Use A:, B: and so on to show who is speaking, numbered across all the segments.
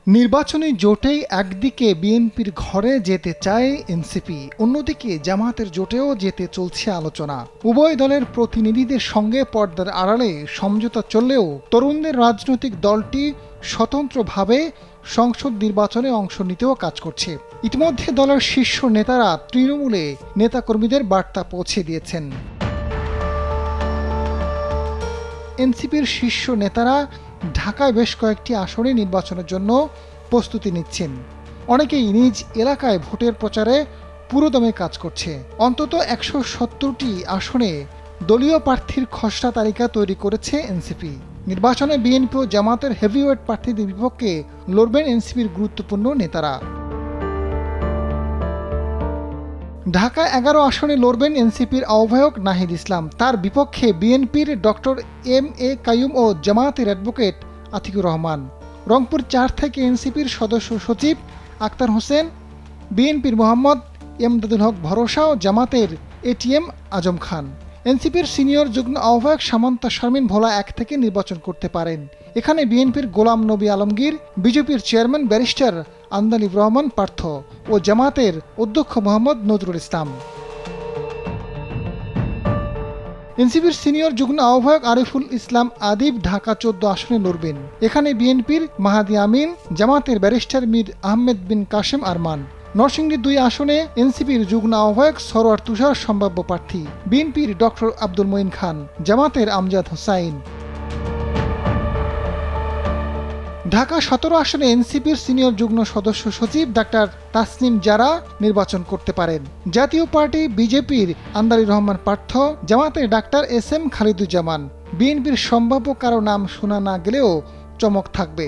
A: নির্বাচনী জোটেই একদিকে বিএনপির ঘরে যেতে চায় এনসিপি, অন্যদিকে জামায়াতের জোটেও যেতে চলছে আলোচনা। উভয় দলের প্রতিনিধিদের সঙ্গে পর্দার আড়ালে সমঝোতা চললেও তরুণদের রাজনৈতিক দলটি স্বতন্ত্রভাবে সংসদ নির্বাচনে অংশ নিতেও কাজ করছে। ইতিমধ্যে দলের শীর্ষ নেতারা তৃণমূলে নেতাকর্মীদের বার্তা পৌঁছে দিয়েছেন। এনসিপির শীর্ষ নেতারা ঢাকায় বেশ কয়েকটি আসনে নির্বাচনের জন্য প্রস্তুতি নিচ্ছেন। অনেকেই নিজ এলাকায় ভোটের প্রচারে পুরোদমে কাজ করছে। অন্তত ১৭০টি আসনে দলীয় প্রার্থীর খসড়া তালিকা তৈরি করেছে এনসিপি। নির্বাচনে বিএনপি ও জামায়াতের হেভিওয়েট প্রার্থীদের বিপক্ষে লড়বেন এনসিপির গুরুত্বপূর্ণ নেতারা। ঢাকা ১১ আসনে লড়বেন এনসিপির আহ্বায়ক নাহিদ ইসলাম। তার বিপক্ষে বিএনপির ডক্টর এম.এ. কাইয়ুম ও জামায়াতের অ্যাডভোকেট আতিকুর রহমান। রংপুর ৪ থেকে এনসিপির সদস্য সচিব আক্তার হোসেন, বিএনপির মোহাম্মদ এমদাদুল হক ভরসা ও জামাতের এটিএম আজম খান। এনসিপির সিনিয়র যুগ্ম আহ্বায়ক সামন্তা শারমিন ভোলা ১ থেকে নির্বাচন করতে পারেন। এখানে বিএনপির গোলাম নবী আলমগীর, বিজেপির চেয়ারম্যান ব্যারিস্টার আন্দালিব রহমান পার্থ ও জামায়াতের অধ্যক্ষ মোহাম্মদ নজরুল ইসলাম। এনসিপির সিনিয়র যুগ্ম আহ্বায়ক আরিফুল ইসলাম আদিব ঢাকা ১৪ আসনে লড়বেন। এখানে বিএনপির মাহাদি আমিন, জামায়াতের ব্যারিস্টার মীর আহমেদ বিন কাশেম আরমান। নরসিংদী ২ আসনে এনসিপির যুগ্ম আহ্বায়ক সরোয়ার তুষার সম্ভাব্য প্রার্থী, বিএনপির ডক্টর আব্দুল মঈন খান, জামায়াতের আমজাদ হোসাইন। ঢাকা ১৭ আসনে এনসিপির সিনিয়র যুগ্ম সদস্য সচিব ডাক্তার তাসনিম জারা নির্বাচন করতে পারেন। জাতীয় পার্টি বিজেপির আন্দালি রহমান পার্থ, জামায়াতের ডাক্তার এস.এম. খালিদুজ্জামান। বিএনপির সম্ভাব্য কারো নাম শোনা না গেলেও চমক থাকবে।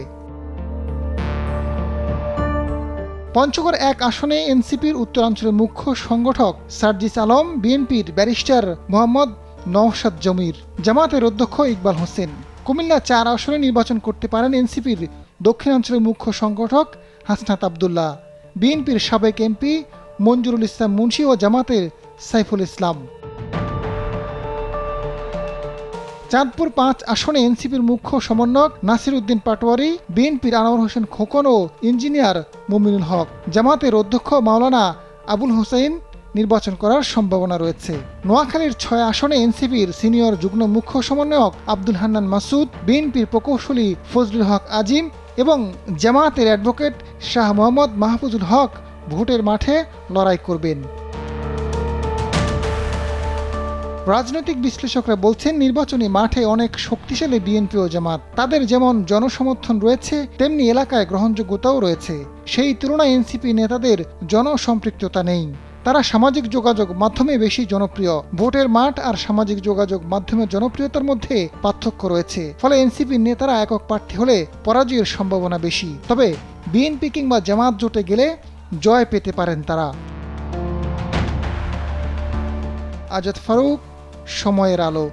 A: পঞ্চগড় ১ আসনে এনসিপির উত্তরাঞ্চলের মুখ্য সংগঠক সার্জিস আলম, বিএনপির ব্যারিস্টার মোহাম্মদ নওশাদ জমির, জামায়াতের অধ্যক্ষ ইকবাল হোসেন। কুমিল্লা ৪ আসনে নির্বাচন করতে পারেন এনসিপির দক্ষিণাঞ্চলের মুখ্য সংগঠক হাসনাত আবদুল্লাহ, বিএনপির সাবেক এমপি মঞ্জুরুল ইসলাম মুন্সি ও জামায়াতের সাইফুল ইসলাম। চাঁদপুর ৫ আসনে এনসিপির মুখ্য সমন্বয়ক নাসির উদ্দিন পাটোয়ারি, বিএনপির আনোয়ার হোসেন খোকন ও ইঞ্জিনিয়ার মুমিনুল হক, জামায়াতের অধ্যক্ষ মাওলানা আবুল হোসাইন নির্বাচন করার সম্ভাবনা রয়েছে। নোয়াখালীর ৬ আসনে এনসিপির সিনিয়র যুগ্ম মুখ্য সমন্বয়ক আব্দুল হান্নান মাসুদ, বিএনপির প্রকৌশলী ফজলুল হক আজিম এবং জামায়াতের অ্যাডভোকেট শাহ মোহাম্মদ মাহফুজুল হক ভোটের মাঠে লড়াই করবেন। রাজনৈতিক বিশ্লেষকরা বলছেন, নির্বাচনী মাঠে অনেক শক্তিশালী বিএনপি ও জামায়াত। তাদের যেমন জনসমর্থন রয়েছে, তেমনি এলাকায় গ্রহণযোগ্যতাও রয়েছে। সেই তুলনায় এনসিপি নেতাদের জনসম্পৃক্ততা নেই। তারা সামাজিক যোগাযোগ মাধ্যমে বেশি জনপ্রিয়। ভোটের মাঠ আর সামাজিক যোগাযোগ মাধ্যমের জনপ্রিয়তার মধ্যে পার্থক্য রয়েছে। ফলে এনসিপির নেতারা একক প্রার্থী হলে পরাজয়ের সম্ভাবনা বেশি। তবে বিএনপি কিংবা জামায়াত জোটে গেলে জয় পেতে পারেন তারা। আজাদ ফারুক, সময়ের আলো।